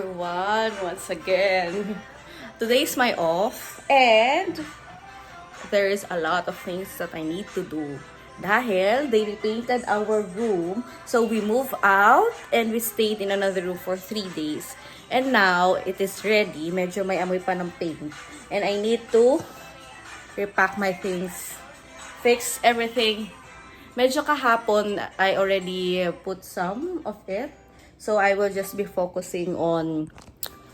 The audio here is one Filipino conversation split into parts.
everyone once again. Today's my off and there is a lot of things that I need to do. Dahil they repainted our room, so we moved out and we stayed in another room for 3 days. And now it is ready. Medyo may amoy pa ng paint. And I need to repack my things, fix everything. Medyo kahapon I already put some of it. So I will just be focusing on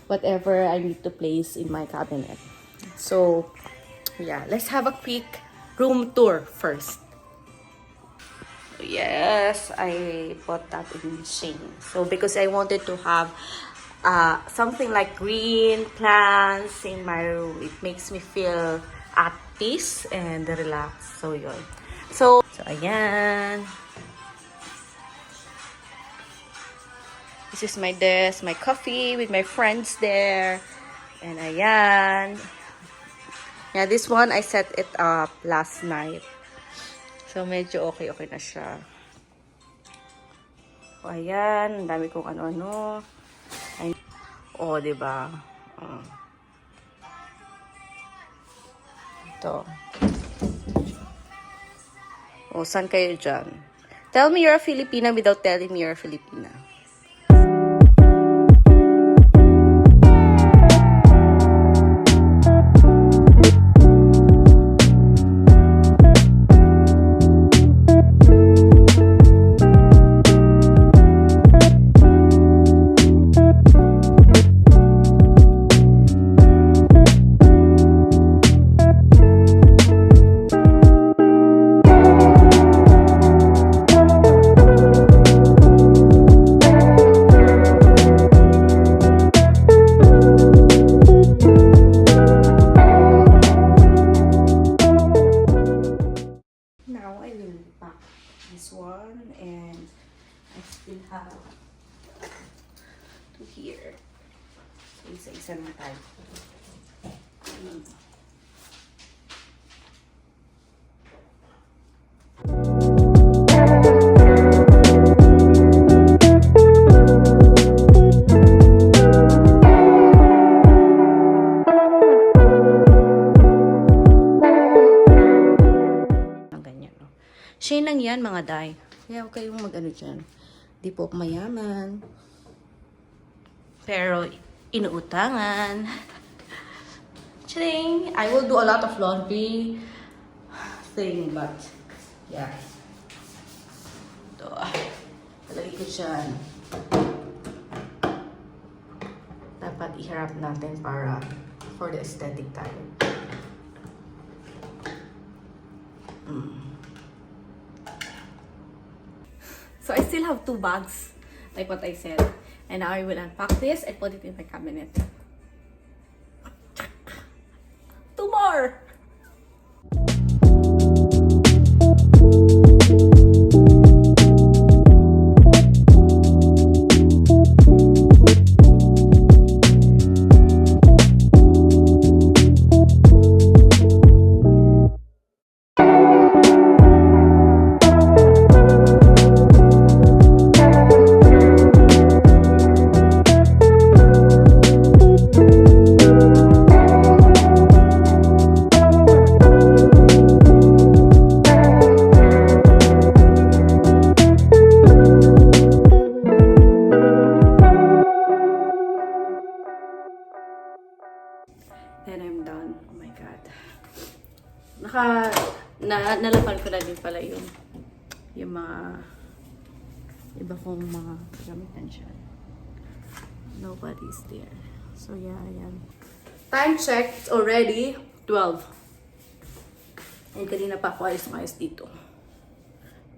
whatever I need to place in my cabinet. So, yeah, let's have a quick room tour first. Yes, I bought that in Shein. So, because I wanted to have something like green plants in my room. It makes me feel at peace and relaxed. So, yun. So ayan. This is my desk, my coffee with my friends there. And ayan. Yeah, this one, I set it up last night. So, medyo okay na siya. O, ayan. Ang dami kong ano-ano. O, diba? Ito. O, saan kayo dyan? Tell me you're a Filipina without telling me you're a Filipina. This one, and I still have to here. So, isa-isa na tayo. Shein lang yan, mga day. Kaya huwag kayong mag-ano dyan. Di po mayaman. Pero, inuutangan. Ching! I will do a lot of laundry thing, but, yeah. Ito. Palagay ko dyan. Dapat iharap natin para for the aesthetic tayo. So I still have 2 bags, like what I said. And now I will unpack this and put it in my cabinet. 2 more! Then I'm done. Oh my God. Nalapan ko na din pala yung mga iba kong mga gamitan siya. Nobody's there. So yeah, ayan. Time check. It's already 12. And kanina pa ako ayos dito.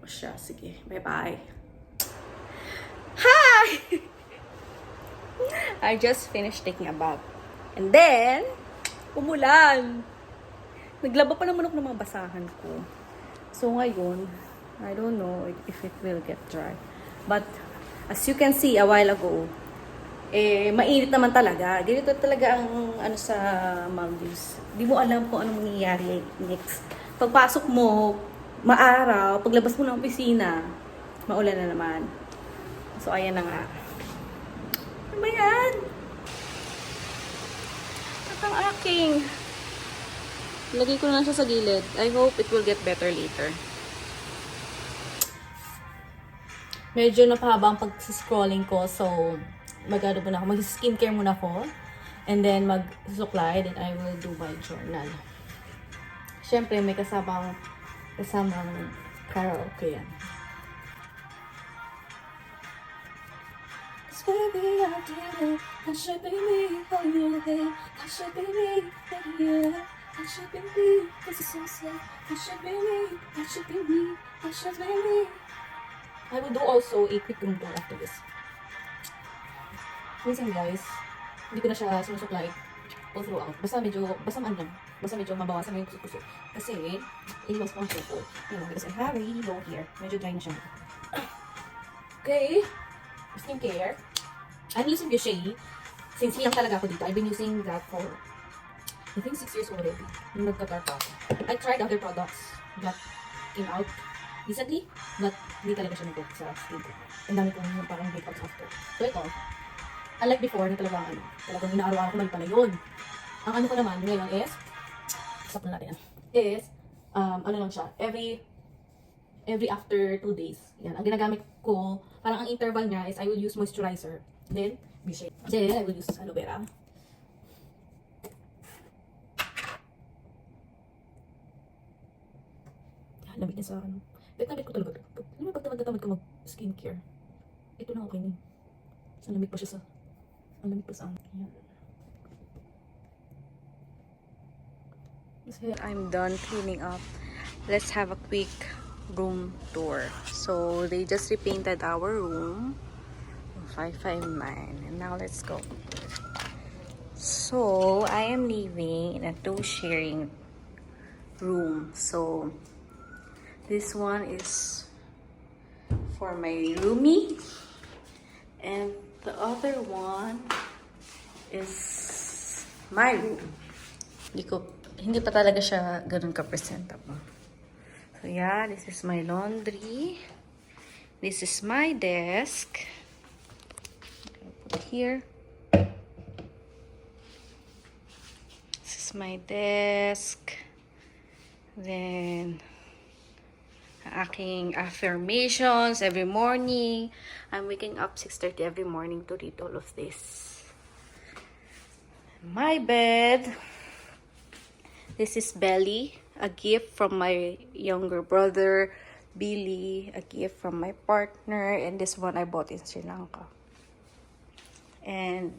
O siya, sige. Bye-bye. Hi! I just finished taking a bath. And then, umulan. Naglaba pa naman ako ng mga basahan ko. So ngayon, I don't know if it will get dry. But, as you can see a while ago, mainit naman talaga. Ganito talaga ang sa Maldives. Di mo alam kung anong mangyayari next. Pagpasok mo, maaraw. Paglabas mo ng opisina, maulan na naman. So, ayan na nga. Ano ba yan? ang aking. Lagay ko na lang siya sa gilid. I hope it will get better later. Medyo napahaba ang pag-scrolling ko. So, mag-ano muna ako. Mag-skincare muna ako. And then, mag-suklay. Then, I will do my journal. Siyempre, may kasamang karaoke yan. Baby, I did it. That should be me. Oh, you're there. That should be me. Yeah. That should be me. This is so sad. That should be me. That should be me. That should be me. I will do also a quick room tour after this. Minsan guys, hindi ko na siya sinusupply all throughout. Basta medyo mabawasan na yung kusok-kusok. Kasi, iwas ko ang shampoo. Because I have really long hair. Medyo dry na siya. Okay. Skincare. I'm using Boucher. Since lang talaga ako dito, I've been using that for, I think 6 years already. Nung nagka-dark ako. I tried other products that came out recently, but hindi talaga siya nag-work sa skin ko. Ang dami kong parang breakouts after. So ito, unlike before, na talagang inaaraw-araw ko mali pala yun. Ang ano ko naman ngayon is, stop na natin is, ano lang siya, every after 2 days. Yan, ang ginagamit ko, parang ang interval niya is I will use moisturizer. Then, Boucher. Then, I will use aloe vera. Lamig na sa ano. Lamig ko talaga. Alam mo, pagtamad-tamad ko mag-skincare. Ito na okay na. Ang lamig pa siya sa... Ang lamig pa sa ano. I'm done cleaning up. Let's have a quick room tour. So, they just repainted our room. 559. And now, let's go. So, I am living in a 2-sharing room. So, this one is for my roomie. And the other one is my room. Hindi pa talaga siya ganun ka-presentable. So, yeah, this is my laundry. This is my desk. Put it here. This is my desk. Then, aking affirmations every morning. I'm waking up 6:30 every morning to read all of this. My bed. This is Belly, a gift from my younger brother, Billy, a gift from my partner, and this one I bought in Sri Lanka. And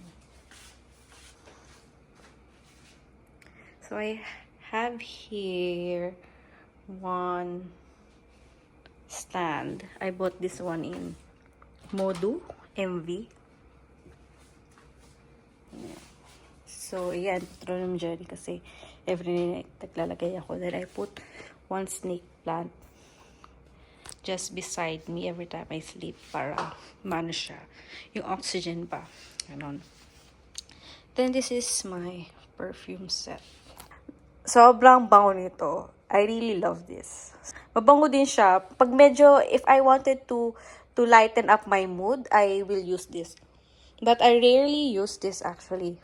so I have here one stand. I bought this one in Modu MV. Yeah. So, ayan, petroleum jelly kasi every night naglalagay ako. Then I put one snake plant just beside me every time I sleep para mano siya. Yung oxygen pa. Ganon. Then this is my perfume set. Sobrang bango nito. I really love this. Mabango din siya. Pag medyo, if I wanted to lighten up my mood, I will use this. But I rarely use this actually.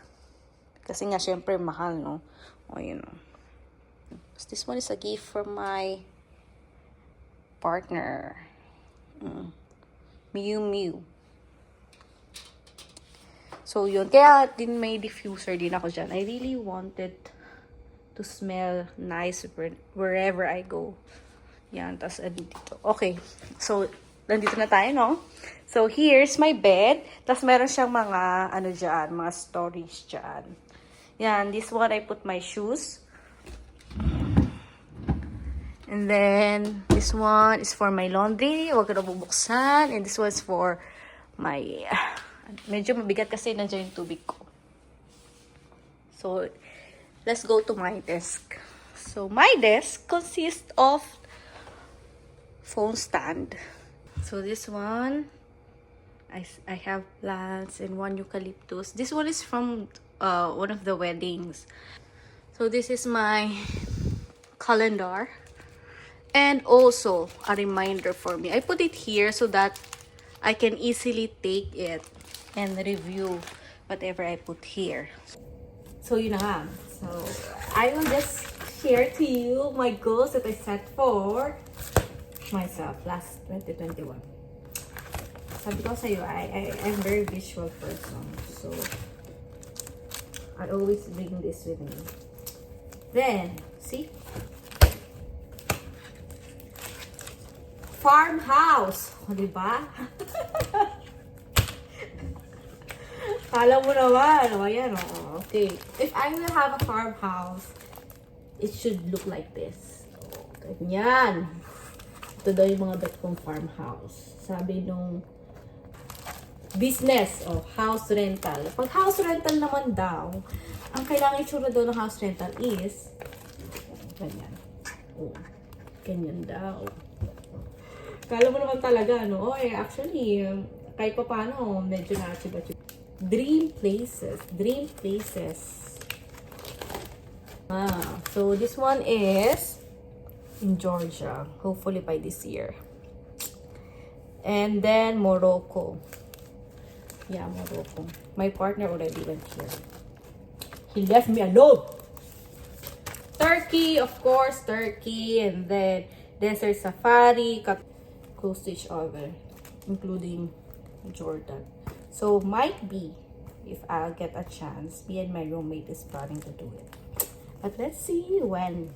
Kasi nga, syempre, mahal, no? O, you know. So, this one is a gift from my partner. Miu Miu. So, yun. Kaya, din may diffuser din ako dyan. I really wanted to smell nice wherever I go. Yan, tas dito. Okay. So, nandito na tayo, no? So, here's my bed. Tas meron siyang mga, ano dyan, mga storage dyan. Yan, this one I put my shoes. And then, this one is for my laundry. Huwag ko na bubuksan. And this one's for my... medyo mabigat kasi nandiyan yung tubig ko. So, let's go to my desk. So, my desk consists of phone stand. So, this one, I have plants and one eucalyptus. This one is from one of the weddings. So, this is my calendar. And also, a reminder for me. I put it here so that I can easily take it and review whatever I put here. So, yun na nga. So, I will just share to you my goals that I set for myself last 2021. Sabi ko sa'yo, I'm very visual person. So, I always bring this with me. Then, see? Farmhouse. O, diba? Kala mo naman. O, ayan, o. Okay. If I will have a farmhouse, it should look like this. O, ganyan. Ito daw yung mga bet kong farmhouse. Sabi nung business o house rental. Pag house rental naman daw, ang kailangan itsura daw ng house rental is ganyan. O, ganyan daw. Kala mo naman talaga, no? Actually, kahit pa paano, medyo na-achieve. Dream places. Dream places. So this one is in Georgia. Hopefully by this year. And then Morocco. Yeah, Morocco. My partner already went here. He left me alone. Turkey, of course, Turkey. And then desert safari. Close to each other, including Jordan. So might be, if I'll get a chance, me and my roommate is planning to do it. But let's see when.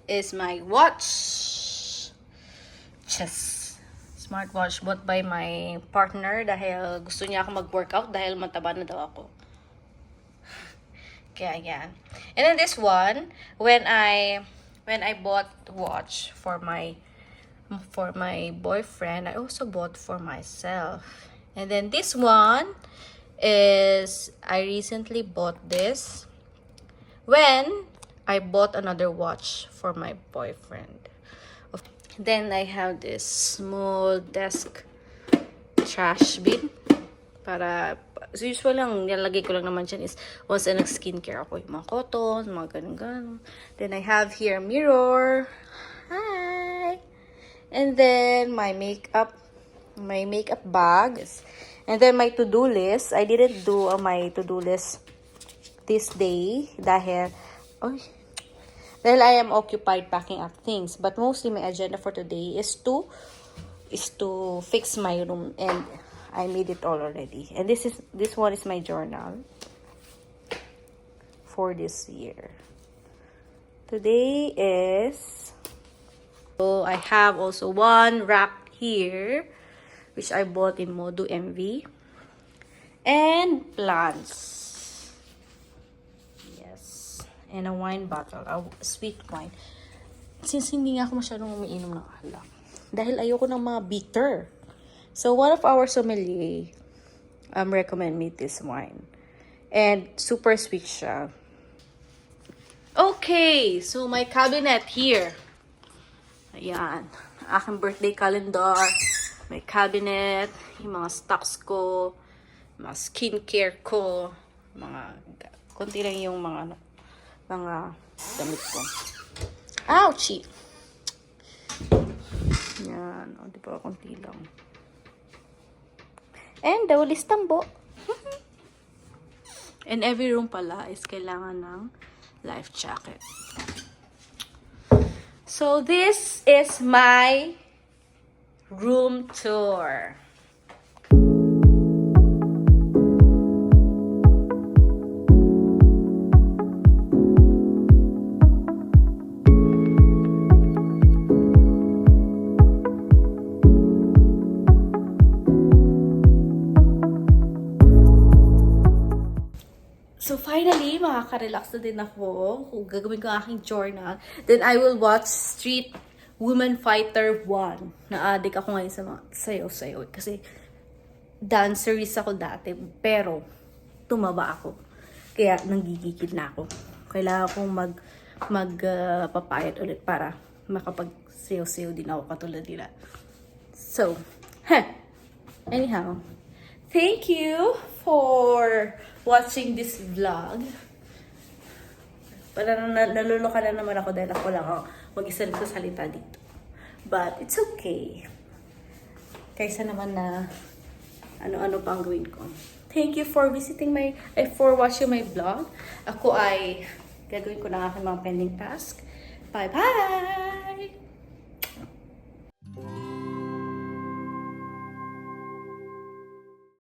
Is my watch. Yes. Smartwatch bought by my partner dahil gusto niya ako mag-workout dahil mataba na daw ako. Kaya yan. And then this one, when I bought watch for my boyfriend, I also bought for myself. And then this one is, I recently bought this when I bought another watch for my boyfriend. Then I have this small desk trash bin. Para, so usual lang, nilagay ko lang naman dyan is once na nag-skincare ako, yung mga cotton, mga ganun-ganun. Then I have here a mirror. Hi! And then my makeup bag. And then my to-do list. I didn't do my to-do list this day dahil I am occupied packing up things. But mostly my agenda for today is to fix my room, and I made it all already. And this one is my journal for this year. Today is, so I have also one rack here, which I bought in Modu MV. And plants. Yes. And a wine bottle, a sweet wine. Since hindi nga ako masyadong umiinom ng alak, dahil ayoko ng mga bitter. So one of our sommelier recommend me this wine. And super sweet siya. Okay, so my cabinet here. Ayan, aking birthday calendar, may cabinet, yung mga stocks ko, mga skincare ko, konti lang yung mga damit ko. Ouchie! Yan, di ba, konti lang. And the walis tambo. And every room pala is kailangan ng life jacket. So this is my room tour. So finally, makaka-relax na din ako. Kung gagawin ko ang aking journal, then I will watch Street Woman Fighter 1. Na-addict ako ngayon sa mga sayaw-sayaw. Kasi dancerist ako dati, pero tumaba ako. Kaya nanggigigil na ako. Kailangan kong magpapayat ulit para makapag-sayaw-sayaw din ako katulad nila. So, anyhow, thank you for watching this vlog. Parang naluluka na naman ako dahil ako lang mag-isa nagsasalita dito. But it's okay. Kaysa naman na ano-ano pa ang gawin ko. Thank you for for watching my vlog. Ako ay gagawin ko na aking mga pending task. Bye-bye!